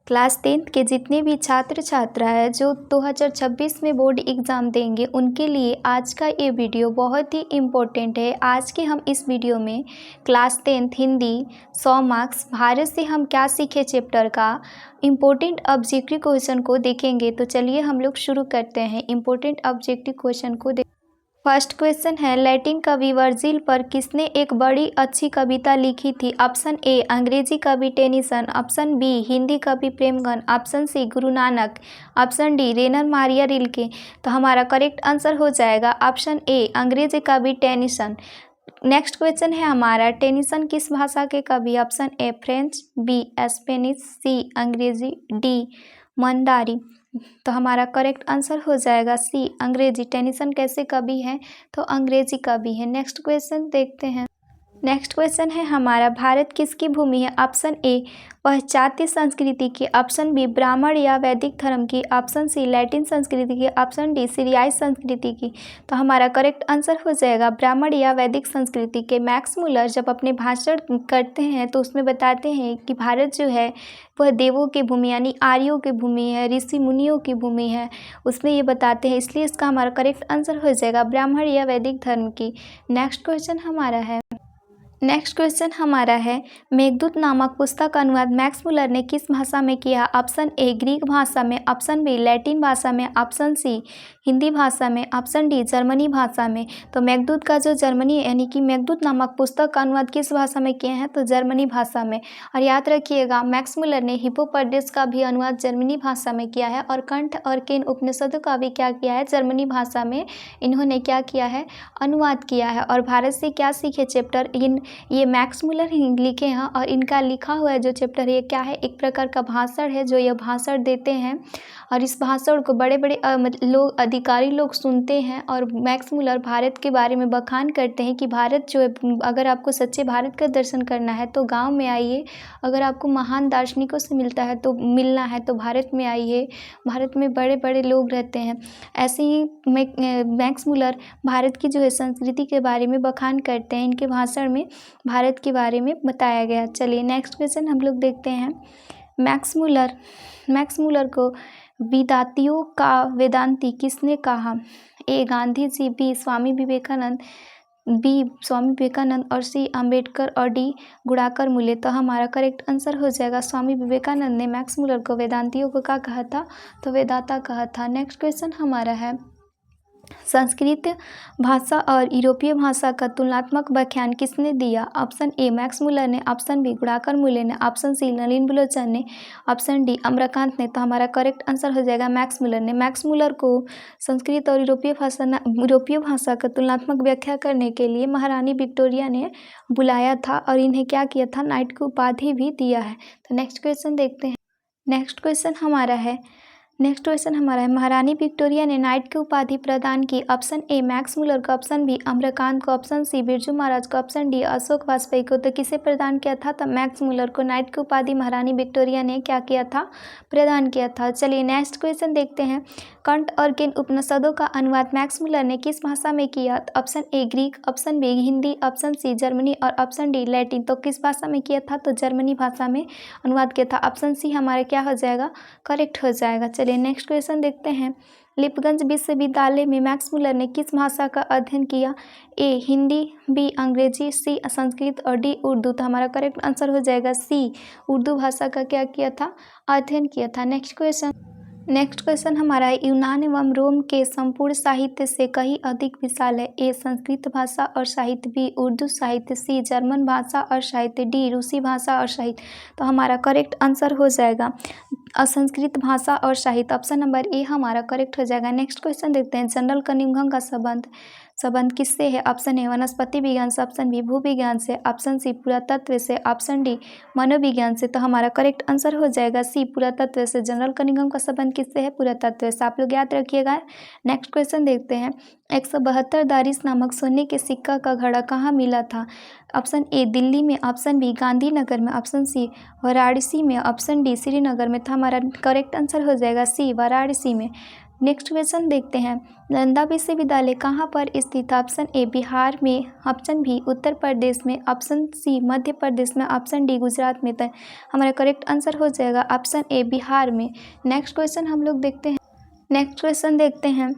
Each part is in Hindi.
क्लास 10th के जितने भी छात्र छात्रा है जो 2026 में बोर्ड एग्ज़ाम देंगे उनके लिए आज का ये वीडियो बहुत ही इम्पोर्टेंट है। आज के हम इस वीडियो में class 10th Hindi 100 marks Bharat से हम क्या सीखे चैप्टर का इम्पोर्टेंट ऑब्जेक्टिव क्वेश्चन को देखेंगे। तो चलिए हम लोग शुरू करते हैं इम्पोर्टेंट ऑब्जेक्टिव क्वेश्चन को। फर्स्ट क्वेश्चन है, लैटिन कवि वर्जिल पर किसने एक बड़ी अच्छी कविता लिखी थी? ऑप्शन ए अंग्रेजी कवि टेनिसन, ऑप्शन बी हिंदी कवि प्रेमगन, option C Guru Nanak, option D Rainer Maria Rilke. तो हमारा करेक्ट आंसर हो जाएगा ऑप्शन ए अंग्रेजी कवि टेनिसन। नेक्स्ट क्वेश्चन है हमारा, टेनिसन किस भाषा के कवि? Option A French, B Spanish, C अंग्रेजी, डी मंदारी। तो हमारा करेक्ट आंसर हो जाएगा सी अंग्रेजी। टेनिसन कैसे कवि हैं? तो अंग्रेजी कवि है। नेक्स्ट क्वेश्चन देखते हैं। नेक्स्ट क्वेश्चन है हमारा, भारत किसकी भूमि है? ऑप्शन ए पाश्चात्य संस्कृति की, ऑप्शन बी ब्राह्मण या वैदिक धर्म की, ऑप्शन सी लैटिन संस्कृति की, ऑप्शन डी सीरियाई संस्कृति की। तो हमारा करेक्ट आंसर हो जाएगा ब्राह्मण या वैदिक संस्कृति के। मैक्स मुलर जब अपने भाषण करते हैं तो उसमें बताते हैं कि भारत जो है वह देवों की भूमि यानी आर्यों की भूमि है, ऋषि मुनियों की भूमि है, उसमें ये बताते हैं, इसलिए इसका हमारा करेक्ट आंसर हो जाएगा ब्राह्मण या वैदिक धर्म की। नेक्स्ट क्वेश्चन हमारा है, मेघदूत नामक पुस्तक का अनुवाद मैक्स मुलर ने किस भाषा में किया? ऑप्शन ए ग्रीक भाषा में, ऑप्शन बी लैटिन भाषा में, ऑप्शन सी हिंदी भाषा में, ऑप्शन डी जर्मनी भाषा में। तो मेघदूत का जो जर्मनी यानी कि मेघदूत नामक पुस्तक का अनुवाद किस भाषा में किए हैं? तो जर्मनी भाषा में। और याद रखिएगा मैक्स मुलर ने हिप्पोक्रेटिस का भी अनुवाद जर्मनी भाषा में किया है और कंठ और केन उपनिषदों का भी क्या किया है? जर्मनी भाषा में इन्होंने क्या किया है? अनुवाद किया है। और भारत से क्या सीखे चैप्टर ये मैक्स मुलर ही लिखे हैं और इनका लिखा हुआ है जो चैप्टर ये क्या है? एक प्रकार का भाषण है जो यह भाषण देते हैं और इस भाषण को बड़े बड़े लोग अधिकारी लोग सुनते हैं और मैक्स मुलर भारत के बारे में बखान करते हैं कि भारत जो है, अगर आपको सच्चे भारत का दर्शन करना है तो गांव में आइए, अगर आपको महान दार्शनिकों से मिलना है तो भारत में आइए, भारत में बड़े बड़े लोग रहते हैं। ऐसे ही मैक्स मुलर भारत की जो है संस्कृति के बारे में बखान करते हैं, इनके भाषण में भारत के बारे में बताया गया। चलिए नेक्स्ट क्वेश्चन हम लोग देखते हैं। मैक्स मुलर को वेदांतियों का वेदांती किसने कहा? ए गांधी जी, बी स्वामी विवेकानंद, और सी अम्बेडकर और डी गुणाकर मूल्य। तो हमारा करेक्ट आंसर हो जाएगा स्वामी विवेकानंद ने मैक्स मुलर को वेदांतियों को क्या कहा था? तो वेदाता कहा था। नेक्स्ट क्वेश्चन हमारा है, संस्कृत भाषा और यूरोपीय भाषा का तुलनात्मक व्याख्यान किसने दिया? ऑप्शन ए मैक्स मुलर ने, ऑप्शन बी गुणाकर मूल्य ने, ऑप्शन सी नलिन बलोचन ने, ऑप्शन डी अमरकांत ने। तो हमारा करेक्ट आंसर हो जाएगा मैक्स मुलर ने। मैक्स मुलर को संस्कृत और यूरोपीय भाषा का तुलनात्मक व्याख्या करने के लिए महारानी विक्टोरिया ने बुलाया था और इन्हें क्या किया था? नाइट की उपाधि भी दिया है। तो नेक्स्ट क्वेश्चन देखते हैं। नेक्स्ट क्वेश्चन हमारा है, महारानी विक्टोरिया ने नाइट की उपाधि प्रदान की। ऑप्शन ए मैक्स मुलर को, ऑप्शन बी अमरकांत को, ऑप्शन सी बिरजू महाराज को, ऑप्शन डी अशोक वाजपेयी को। तो किसे प्रदान किया था? तो मैक्स मुलर को नाइट की उपाधि महारानी विक्टोरिया ने क्या किया था? प्रदान किया था। चलिए नेक्स्ट क्वेश्चन देखते हैं। कंठ और केन उपनिषदों का अनुवाद मैक्स मुलर ने किस भाषा में किया? Option A Greek, option B Hindi, option C Germany और ऑप्शन डी लैटिन। तो किस भाषा में किया था? तो जर्मनी भाषा में अनुवाद किया था। ऑप्शन सी हमारे क्या हो जाएगा? करेक्ट हो जाएगा। चलिए नेक्स्ट क्वेश्चन देखते हैं। लिपगंज विश्वविद्यालय में मैक्स मुलर ने किस भाषा का अध्ययन किया? ए हिंदी, बी अंग्रेजी, सी संस्कृत और डी उर्दू। तो हमारा करेक्ट आंसर हो जाएगा सी उर्दू भाषा का क्या किया था? अध्ययन किया था। नेक्स्ट क्वेश्चन हमारा है, यूनान एवं रोम के संपूर्ण साहित्य से कहीं अधिक विशाल है? ए संस्कृत भाषा और साहित्य, बी उर्दू साहित्य, सी जर्मन भाषा और साहित्य, डी रूसी भाषा और साहित्य। तो हमारा करेक्ट आंसर हो जाएगा संस्कृत भाषा और साहित्य। ऑप्शन नंबर ए हमारा करेक्ट हो जाएगा। नेक्स्ट क्वेश्चन देखते हैं। जनरल कनिंघम का संबंध किससे है? ऑप्शन ए वनस्पति विज्ञान से, ऑप्शन बी भूविज्ञान से, ऑप्शन सी पुरातत्व से, ऑप्शन डी मनोविज्ञान से। तो हमारा करेक्ट आंसर हो जाएगा सी पुरातत्व से। जनरल कनिंघम का संबंध किससे है? पुरातत्व से। आप लोग याद रखिएगा। नेक्स्ट क्वेश्चन देखते हैं। 172 दारिस नामक सोने के सिक्का का घड़ा कहाँ मिला था? ऑप्शन ए दिल्ली में, ऑप्शन बी गांधीनगर में, ऑप्शन सी वाराणसी में, ऑप्शन डी श्रीनगर में। तो हमारा करेक्ट आंसर हो जाएगा सी वाराणसी में। नेक्स्ट क्वेश्चन देखते हैं, नालंदा विश्वविद्यालय कहाँ पर स्थित है? ऑप्शन ए बिहार में, ऑप्शन बी उत्तर प्रदेश में, ऑप्शन सी मध्य प्रदेश में, ऑप्शन डी गुजरात में। तो हमारा करेक्ट आंसर हो जाएगा ऑप्शन ए बिहार में। नेक्स्ट क्वेश्चन हम लोग देखते हैं, नेक्स्ट क्वेश्चन देखते हैं,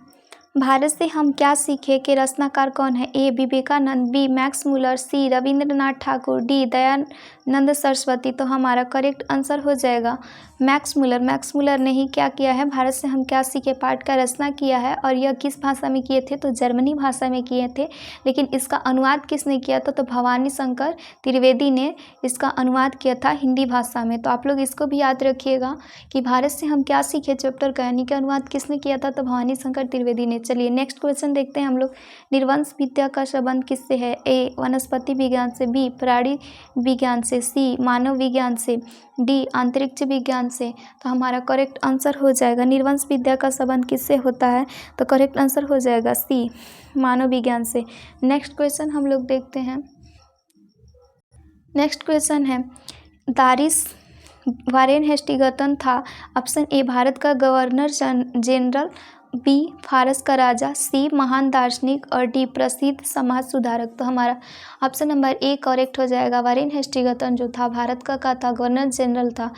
भारत से हम क्या सीखे के रचनाकार कौन है? ए विवेकानंद, बी मैक्स मुलर, सी रविंद्रनाथ ठाकुर, डी दयानंद सरस्वती। तो हमारा करेक्ट आंसर हो जाएगा मैक्स मुलर। मैक्स मुलर ने ही क्या किया है, भारत से हम क्या सीखे पाठ का रचना किया है। और यह किस भाषा में किए थे? तो जर्मनी भाषा में किए थे। लेकिन इसका अनुवाद किसने किया था? तो भवानी शंकर त्रिवेदी ने इसका अनुवाद किया था हिंदी भाषा में। तो आप लोग इसको भी याद रखिएगा कि भारत से हम क्या सीखे चैप्टर का यानी कि अनुवाद किसने किया था? तो भवानी शंकर त्रिवेदी ने। चलिए नेक्स्ट क्वेश्चन देखते हैं हम लोग, निर्वंश विद्या का संबंध किससे है? ए वनस्पति विज्ञान से, बी प्राणी विज्ञान से, सी मानव विज्ञान से, डी अंतरिक्ष विज्ञान से। तो हमारा करेक्ट आंसर हो जाएगा निर्वंश विद्या का संबंध किससे होता है? तो करेक्ट आंसर हो जाएगा सी मानव विज्ञान से। नेक्स्ट क्वेश्चन हम लोग देखते हैं, नेक्स्ट क्वेश्चन है, दारिस वारेन हेस्टिंगटन था। ऑप्शन ए भारत का गवर्नर जनरल, बी फारस का राजा, सी महान दार्शनिक और डी प्रसिद्ध समाज सुधारक। तो हमारा ऑप्शन नंबर ए करेक्ट हो जाएगा। वारेन हेस्टिंगटन जो था भारत का था, गवर्नर जनरल था।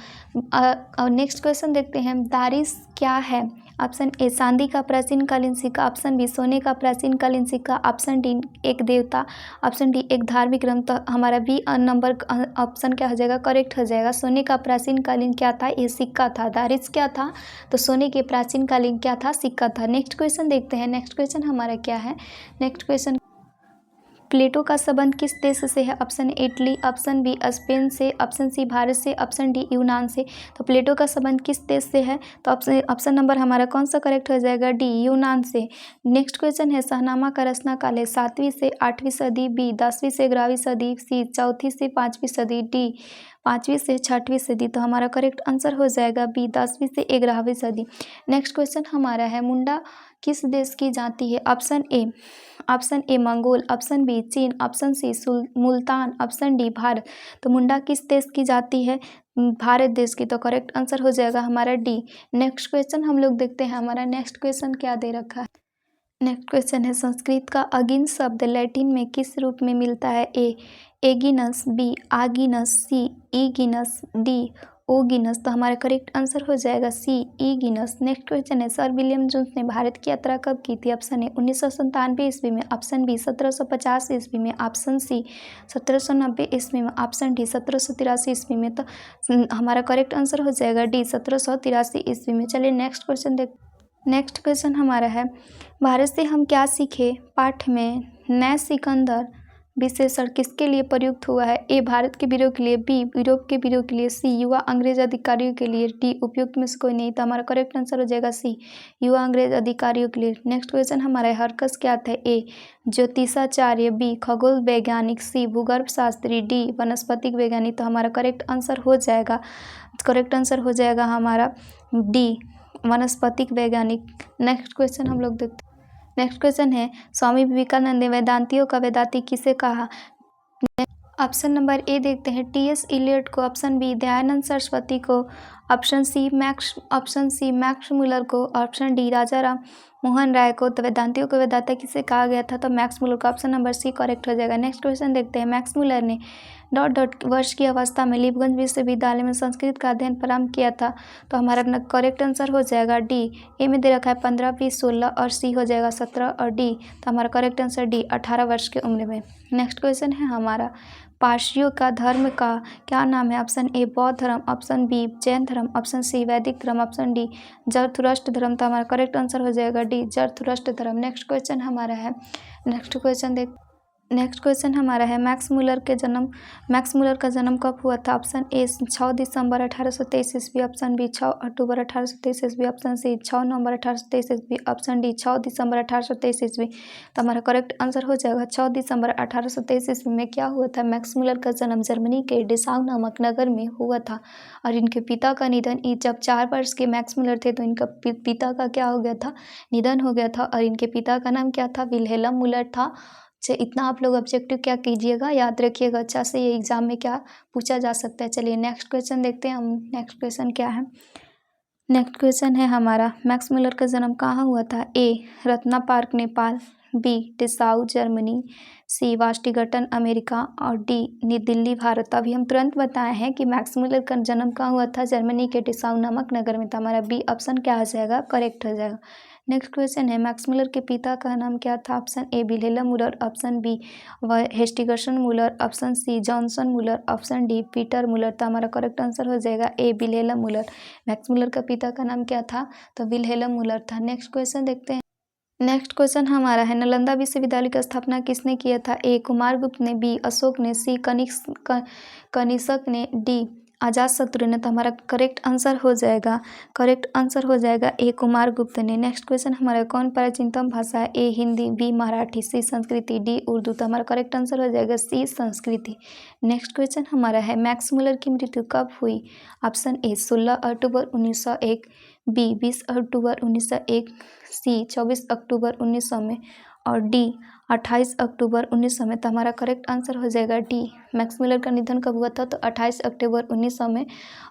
और नेक्स्ट क्वेश्चन देखते हैं, दारिस क्या है? ऑप्शन ए चांदी का प्राचीन कालीन सिक्का, ऑप्शन बी सोने का प्राचीन कालीन सिक्का, ऑप्शन डी एक देवता, ऑप्शन डी एक धार्मिक ग्रंथ। तो हमारा बी नंबर ऑप्शन क्या हो जाएगा? करेक्ट हो जाएगा। सोने का प्राचीन कालीन क्या था? ये सिक्का था। दारिस क्या था? तो सोने के प्राचीन कालीन क्या था? सिक्का था। नेक्स्ट क्वेश्चन देखते हैं, नेक्स्ट क्वेश्चन हमारा क्या है? नेक्स्ट क्वेश्चन, प्लेटो का संबंध किस देश से है? Option A Italy, option B Spain से, ऑप्शन सी भारत से, ऑप्शन डी यूनान से। तो प्लेटो का संबंध किस देश से है? तो ऑप्शन नंबर हमारा कौन सा करेक्ट हो जाएगा? डी यूनान से। नेक्स्ट क्वेश्चन है, शाहनामा का रचना काल है 7वीं से 8वीं सदी, बी 10वीं से 11वीं सदी, सी 4वीं से 5वीं सदी, डी 5वीं से 6वीं सदी। तो हमारा करेक्ट आंसर हो जाएगा बी 10वीं से 11वीं सदी। नेक्स्ट क्वेश्चन हमारा है, मुंडा किस देश की जाति है? Option A Mongol, option B Chin, option C Multan, option D Bharat. तो मुंडा किस देश की जाति है? भारत देश की। तो करेक्ट आंसर हो जाएगा हमारा डी। नेक्स्ट क्वेश्चन हम लोग देखते हैं, हमारा नेक्स्ट क्वेश्चन क्या दे रखा है? नेक्स्ट क्वेश्चन है, संस्कृत का अगिन शब्द लैटिन में किस रूप में मिलता है? ए एगिनस, बी आगिनस, सी ईगिनस, डी ओगिनस। तो हमारा करेक्ट आंसर हो जाएगा सी ईगिनस। नेक्स्ट क्वेश्चन है, सर विलियम जोन्स ने भारत की यात्रा कब की थी? ऑप्शन ए 1997 ईस्वी में, ऑप्शन बी 1750 ईस्वी में, ऑप्शन सी 1790 ईस्वी में, ऑप्शन डी 1783 ईस्वी में। तो हमारा करेक्ट आंसर हो जाएगा डी 1783 ईस्वी में। चलिए नेक्स्ट क्वेश्चन देख, नेक्स्ट क्वेश्चन हमारा है, भारत से हम क्या सीखे पाठ में नए सिकंदर विशेषण किसके लिए प्रयुक्त हुआ है? ए भारत के वीरों के लिए, बी यूरोप के वीरों के लिए, सी युवा अंग्रेज अधिकारियों के लिए, डी उपयुक्त में से कोई नहीं। तो हमारा करेक्ट आंसर हो जाएगा सी युवा अंग्रेज अधिकारियों के लिए। नेक्स्ट क्वेश्चन हमारा है, हरकस क्या था? ए ज्योतिषाचार्य, बी खगोल वैज्ञानिक, सी भूगर्भ शास्त्री, डी वनस्पतिक वैज्ञानिक। तो हमारा करेक्ट आंसर हो जाएगा, करेक्ट आंसर हो जाएगा हमारा डी वनस्पतिक वैज्ञानिक। नेक्स्ट क्वेश्चन हम लोग देखते हैं, नेक्स्ट क्वेश्चन है, स्वामी विवेकानंद ने वेदांतियों का वेदांती किसे कहा? ऑप्शन नंबर ए देखते हैं, टी.एस. इलियट को, ऑप्शन बी दयानंद सरस्वती को, ऑप्शन सी मैक्स मुलर को, ऑप्शन डी राजा राम मोहन राय को। तो वेदांतियों को वेदांता किसे कहा गया था? तो मैक्स मुलर को। ऑप्शन नंबर सी करेक्ट हो जाएगा। नेक्स्ट क्वेश्चन देखते हैं, मैक्स मुलर ने वर्ष की अवस्था में लीपगंज विश्वविद्यालय में संस्कृत का अध्ययन प्रारंभ किया था। तो हमारा करेक्ट आंसर हो जाएगा डी। ए में दे रखा है 15, 20, 16 और सी हो जाएगा 17 और डी। तो हमारा करेक्ट आंसर डी 18 वर्ष की उम्र में। नेक्स्ट क्वेश्चन है हमारा, पारसियों का धर्म का क्या नाम है? ऑप्शन ए बौद्ध धर्म, ऑप्शन बी जैन धर्म, ऑप्शन सी वैदिक धर्म, ऑप्शन डी जरथुस्त्र धर्म। तो हमारा करेक्ट आंसर हो जाएगा डी जरथुस्त्र धर्म। नेक्स्ट क्वेश्चन हमारा है, नेक्स्ट क्वेश्चन हमारा है, मैक्स मुलर का जन्म कब हुआ था? ऑप्शन ए 6 दिसंबर 1823 ईस्वी, ऑप्शन बी 6 अक्टूबर 1823 ईस्वी, ऑप्शन सी 6 नवंबर 1823 ईस्वी, ऑप्शन डी 6 दिसंबर 1823 ईस्वी। तो हमारा करेक्ट आंसर हो जाएगा 6 दिसंबर 1823 ईस्वी में क्या हुआ था? मैक्स मुलर का जन्म जर्मनी के डेसाउ नामक नगर में हुआ था। और इनके पिता का निधन, जब 4 वर्ष के मैक्स मुलर थे तो इनका पिता का क्या हो गया था? निधन हो गया था। और इनके पिता का नाम क्या था? विल्हेल्म मुलर था। इतना आप लोग ऑब्जेक्टिव क्या कीजिएगा, याद रखिएगा अच्छा से, ये एग्जाम में क्या पूछा जा सकता है। चलिए नेक्स्ट क्वेश्चन देखते हैं हम। नेक्स्ट क्वेश्चन क्या है? नेक्स्ट क्वेश्चन है हमारा, मैक्स मुलर का जन्म कहाँ हुआ था? A Ratna park Nepal, B Dessau Germany, C Washington America और डी न्यू दिल्ली भारत। अभी हम तुरंत बताए हैं कि मैक्स मुलर का जन्म कहाँ हुआ था? जर्मनी के टिसाऊ नामक नगर में था। हमारा बी ऑप्शन क्या हो जाएगा? करेक्ट हो जाएगा। नेक्स्ट क्वेश्चन है, मैक्स मुलर के पिता का नाम क्या था? Option A Wilhelm Muller, option B हेस्टिगसन मुलर, option C Johnson Muller, option D Peter Muller. तो हमारा करेक्ट आंसर हो जाएगा ए विल्हेल्म मुलर। मैक्स मुलर का पिता का नाम क्या था? तो विल्हेल्म मुलर था। नेक्स्ट क्वेश्चन देखते हैं। नेक्स्ट क्वेश्चन हमारा है, नालंदा विश्वविद्यालय की स्थापना किसने किया था? ए कुमारगुप्त ने, बी अशोक ने, सी कनिष्क ने, डी अजातशत्रु ने। तो हमारा करेक्ट आंसर हो जाएगा, ए कुमारगुप्त ने। नेक्स्ट क्वेश्चन हमारा, कौन प्राचीनतम भाषा है? ए हिंदी, बी मराठी, सी संस्कृति, डी उर्दू। तो हमारा करेक्ट आंसर हो जाएगा सी संस्कृति। नेक्स्ट क्वेश्चन हमारा है, मैक्स मुलर की मृत्यु कब हुई? ऑप्शन ए 16 अक्टूबर 1901, बी 20 अक्टूबर 1901, सी 24 अक्टूबर 1900 में और डी 28 अक्टूबर 1900 में। तो हमारा करेक्ट आंसर हो जाएगा डी। मैक्स मुलर का निधन कब हुआ था? तो 28 अक्टूबर 1900 में।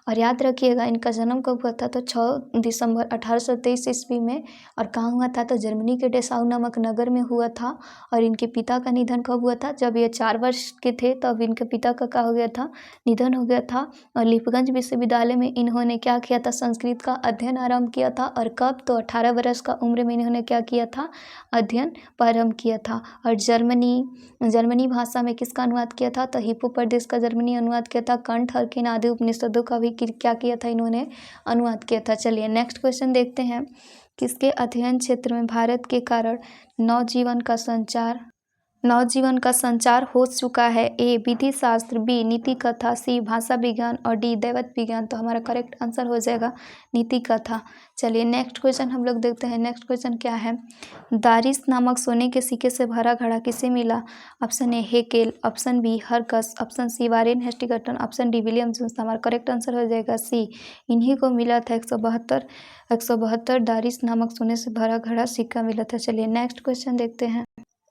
और याद रखिएगा इनका जन्म कब हुआ था? तो 6 दिसंबर 1823 ईस्वी में। और कहाँ हुआ था? तो जर्मनी के डेसाउ नामक नगर में हुआ था। और इनके पिता का निधन कब हुआ था? जब ये 4 वर्ष के थे तब इनके पिता का क्या हो गया था? निधन हो गया था। और लीपगंज विश्वविद्यालय में इन्होंने क्या किया था? संस्कृत का अध्ययन आरंभ किया था। और कब? तो 18 वर्ष का उम्र में इन्होंने क्या किया था? अध्ययन प्रारंभ किया था। और जर्मनी भाषा में किसका अनुवाद किया था? तो हिप्पोक्रेटिस का जर्मनी अनुवाद किया था। कंठ हर्किन आदि उपनिषदों का भी क्या किया था? इन्होंने अनुवाद किया था। चलिए नेक्स्ट क्वेश्चन देखते हैं, किसके अध्ययन क्षेत्र में भारत के कारण नवजीवन का संचार हो चुका है? ए विधि शास्त्र, बी नीति कथा, सी भाषा विज्ञान और डी दैवत विज्ञान। तो हमारा करेक्ट आंसर हो जाएगा नीति कथा। चलिए नेक्स्ट क्वेश्चन हम लोग देखते हैं। नेक्स्ट क्वेश्चन क्या है, दारिस नामक सोने के सिक्के से भरा घड़ा किसे मिला? ऑप्शन ए हेकेल, ऑप्शन बी हरकस, option C Warren Hastings, option D William Jones. हमारा करेक्ट आंसर हो जाएगा सी, इन्हीं को मिला था 172 दारिस नामक सोने से भरा घड़ा सिक्का मिला था। चलिए नेक्स्ट क्वेश्चन देखते हैं।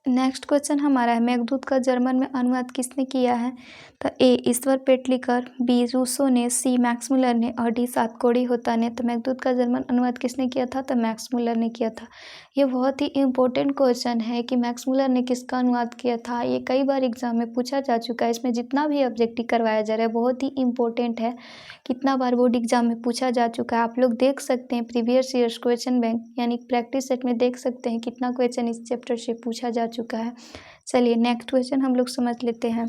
नेक्स्ट क्वेश्चन हमारा है, मेघदूत का जर्मन में अनुवाद किसने किया है? तो ए ईश्वर पेटलिकर, बी रूसो ने, सी मैक्स मुलर ने और डी सातकोड़ी होता ने। तो मेघदूत का जर्मन अनुवाद किसने किया था? तो मैक्स मुलर ने किया था। ये बहुत ही इम्पोर्टेंट क्वेश्चन है कि मैक्स मुलर ने किसका अनुवाद किया था। ये कई बार एग्जाम में पूछा जा चुका है। इसमें जितना भी ऑब्जेक्टिव करवाया जा रहा है बहुत ही इम्पोर्टेंट है। कितना बार बोर्ड एग्जाम में पूछा जा चुका है, आप लोग देख सकते हैं प्रीवियस ईयर्स क्वेश्चन बैंक यानी प्रैक्टिस सेट में देख सकते हैं कितना क्वेश्चन इस चैप्टर से पूछा जा चुका है। चलिए नेक्स्ट क्वेश्चन हम लोग समझ लेते हैं।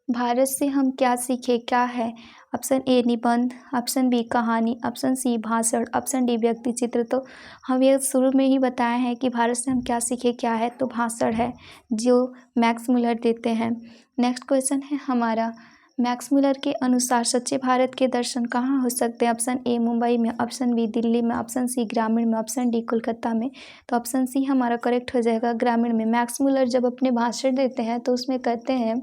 भारत से हम क्या सीखे, क्या है? ऑप्शन ए निबंध, ऑप्शन बी कहानी, ऑप्शन सी भाषण, ऑप्शन डी व्यक्ति चित्र। तो हम ये शुरू में ही बताए हैं कि भारत से हम क्या सीखे, क्या है? तो भाषण है जो मैक्स मुलर देते हैं। नेक्स्ट क्वेश्चन है हमारा, मैक्स मुलर के अनुसार सच्चे भारत के दर्शन कहाँ हो सकते हैं? ऑप्शन ए मुंबई में, ऑप्शन बी दिल्ली में, ऑप्शन सी ग्रामीण में, ऑप्शन डी कोलकाता में। तो ऑप्शन सी हमारा करेक्ट हो जाएगा ग्रामीण में। मैक्स मुलर जब अपने भाषण देते हैं तो उसमें कहते हैं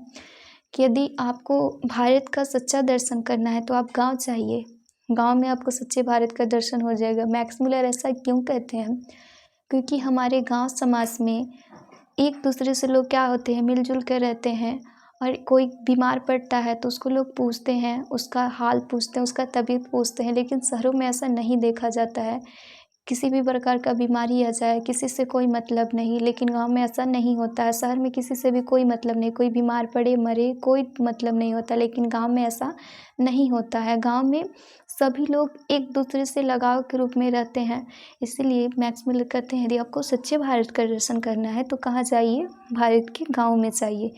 कि यदि आपको भारत का सच्चा दर्शन करना है तो आप गांव चाहिए, गांव में आपको सच्चे भारत का दर्शन हो जाएगा। मैक्स मुलर ऐसा क्यों कहते हैं? क्योंकि हमारे गांव समाज में एक दूसरे से लोग क्या होते हैं, मिलजुल कर रहते हैं। और कोई बीमार पड़ता है तो उसको लोग पूछते हैं, उसका हाल पूछते हैं, उसका तबीयत पूछते हैं। लेकिन शहरों में ऐसा नहीं देखा जाता है। किसी भी प्रकार का बीमारी आ जाए किसी से कोई मतलब नहीं, लेकिन गांव में ऐसा नहीं होता है। शहर में किसी से भी कोई मतलब नहीं, कोई बीमार पड़े मरे कोई मतलब नहीं होता, लेकिन गांव में ऐसा नहीं होता है। गांव में सभी लोग एक दूसरे से लगाव के रूप में रहते हैं। इसीलिए मैक्स मुलर कहते हैं यदि आपको सच्चे भारत का दर्शन करना है तो कहाँ जाइए? भारत के गाँव में चाहिए।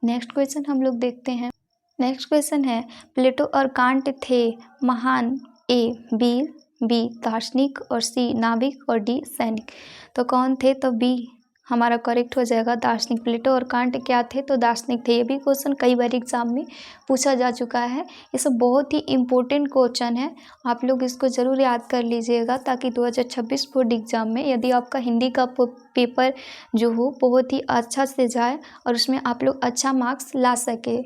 नेक्स्ट क्वेश्चन हम लोग देखते हैं। नेक्स्ट क्वेश्चन है, प्लेटो और कांट थे महान? ए वीर, बी दार्शनिक और सी नाविक और डी सैनिक। तो कौन थे? तो बी हमारा करेक्ट हो जाएगा दार्शनिक। प्लेटो और कांट क्या थे? तो दार्शनिक थे। ये भी क्वेश्चन कई बार एग्जाम में पूछा जा चुका है। ये सब बहुत ही इम्पोर्टेंट क्वेश्चन है, आप लोग इसको ज़रूर याद कर लीजिएगा ताकि 2026 बोर्ड एग्जाम में यदि आपका हिंदी का पेपर जो हो बहुत ही अच्छा से जाए और उसमें आप लोग अच्छा मार्क्स ला सके।